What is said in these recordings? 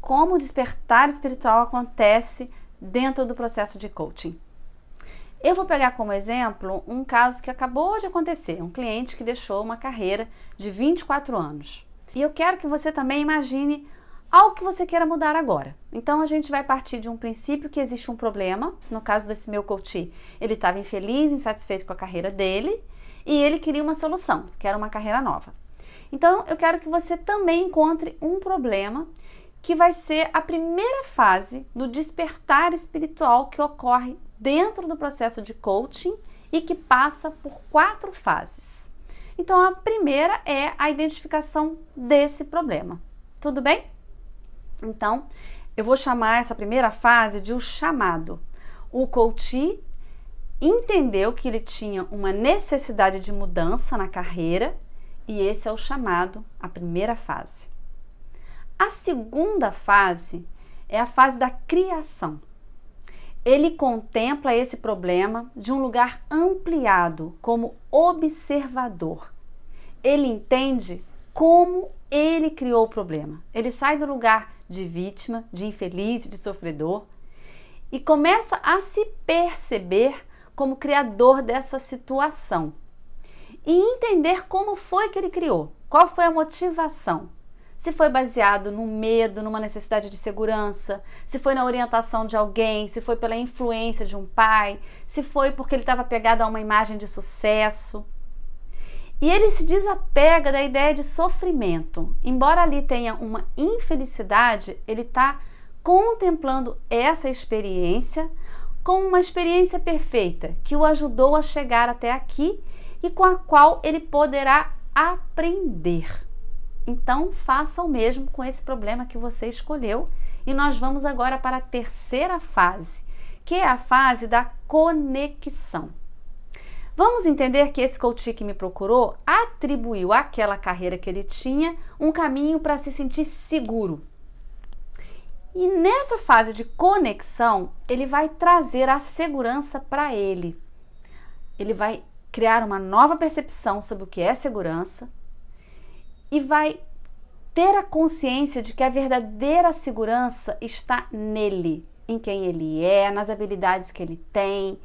como o despertar espiritual acontece dentro do processo de coaching. Eu vou pegar como exemplo um caso que acabou de acontecer, um cliente que deixou uma carreira de 24 anos. E eu quero que você também imagine algo que você queira mudar agora. Então a gente vai partir de um princípio que existe um problema. No caso desse meu coach, ele estava infeliz, insatisfeito com a carreira dele e ele queria uma solução, que era uma carreira nova. Então eu quero que você também encontre um problema que vai ser a primeira fase do despertar espiritual que ocorre dentro do processo de coaching e que passa por 4 fases. Então a primeira é a identificação desse problema. Tudo bem? Então, eu vou chamar essa primeira fase de o chamado. O coach entendeu que ele tinha uma necessidade de mudança na carreira e esse é o chamado, a primeira fase. A segunda fase é a fase da criação. Ele contempla esse problema de um lugar ampliado, como observador. Ele entende como ele criou o problema. Ele sai do lugar de vítima, de infeliz, de sofredor e começa a se perceber como criador dessa situação e entender como foi que ele criou, qual foi a motivação. Se foi baseado no medo, numa necessidade de segurança, se foi na orientação de alguém, se foi pela influência de um pai, se foi porque ele estava apegado a uma imagem de sucesso. E ele se desapega da ideia de sofrimento. Embora ali tenha uma infelicidade, ele está contemplando essa experiência como uma experiência perfeita, que o ajudou a chegar até aqui e com a qual ele poderá aprender. Então, faça o mesmo com esse problema que você escolheu. E nós vamos agora para a terceira fase, que é a fase da conexão. Vamos entender que esse coach que me procurou atribuiu àquela carreira que ele tinha um caminho para se sentir seguro. E nessa fase de conexão, ele vai trazer a segurança para ele. Ele vai criar uma nova percepção sobre o que é segurança e vai ter a consciência de que a verdadeira segurança está nele, em quem ele é, nas habilidades que ele tem,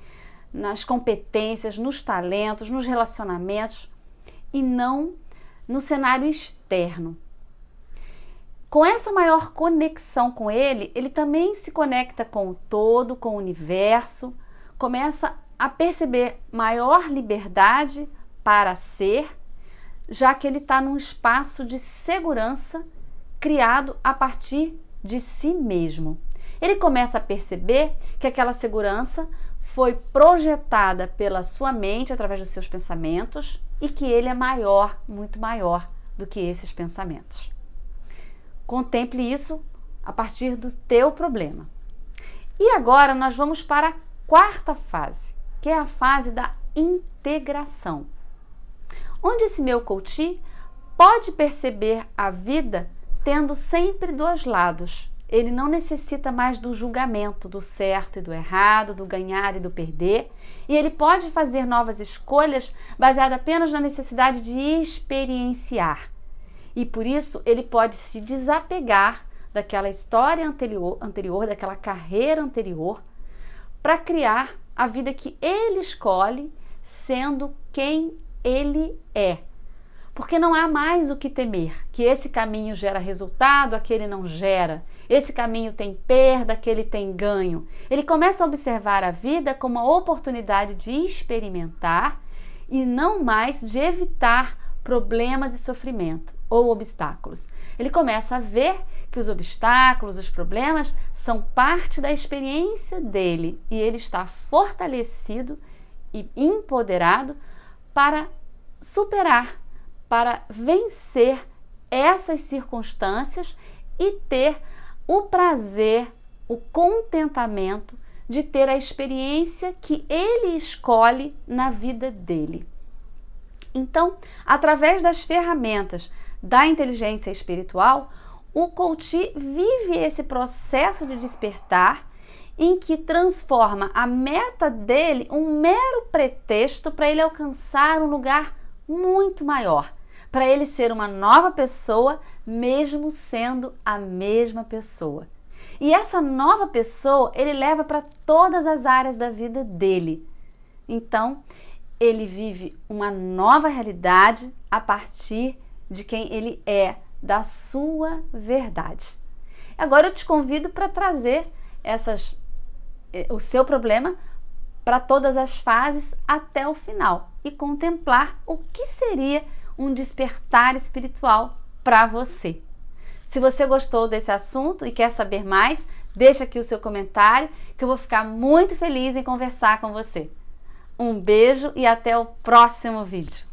nas competências, nos talentos, nos relacionamentos e não no cenário externo. Com essa maior conexão com ele, ele também se conecta com o todo, com o universo, começa a perceber maior liberdade para ser, já que ele está num espaço de segurança criado a partir de si mesmo. Ele começa a perceber que aquela segurança foi projetada pela sua mente através dos seus pensamentos e que ele é maior, muito maior do que esses pensamentos. Contemple isso a partir do teu problema. E agora nós vamos para a quarta fase, que é a fase da integração, onde esse meu coach pode perceber a vida tendo sempre 2 lados. Ele não necessita mais do julgamento, do certo e do errado, do ganhar e do perder, e ele pode fazer novas escolhas baseadas apenas na necessidade de experienciar. E por isso ele pode se desapegar daquela história anterior, daquela carreira anterior, para criar a vida que ele escolhe, sendo quem ele é. Porque não há mais o que temer, que esse caminho gera resultado, aquele não gera. Esse caminho tem perda, aquele tem ganho. Ele começa a observar a vida como uma oportunidade de experimentar e não mais de evitar problemas e sofrimento ou obstáculos. Ele começa a ver que os obstáculos, os problemas são parte da experiência dele e ele está fortalecido e empoderado para superar, para vencer essas circunstâncias e ter o prazer, o contentamento de ter a experiência que ele escolhe na vida dele. Então, através das ferramentas da inteligência espiritual, o coach vive esse processo de despertar em que transforma a meta dele um mero pretexto para ele alcançar um lugar muito maior, para ele ser uma nova pessoa, mesmo sendo a mesma pessoa. E essa nova pessoa ele leva para todas as áreas da vida dele. Então, ele vive uma nova realidade a partir de quem ele é, da sua verdade. Agora eu te convido para trazer o seu problema para todas as fases até o final e contemplar o que seria um despertar espiritual para você. Se você gostou desse assunto e quer saber mais, deixa aqui o seu comentário que eu vou ficar muito feliz em conversar com você. Um beijo e até o próximo vídeo.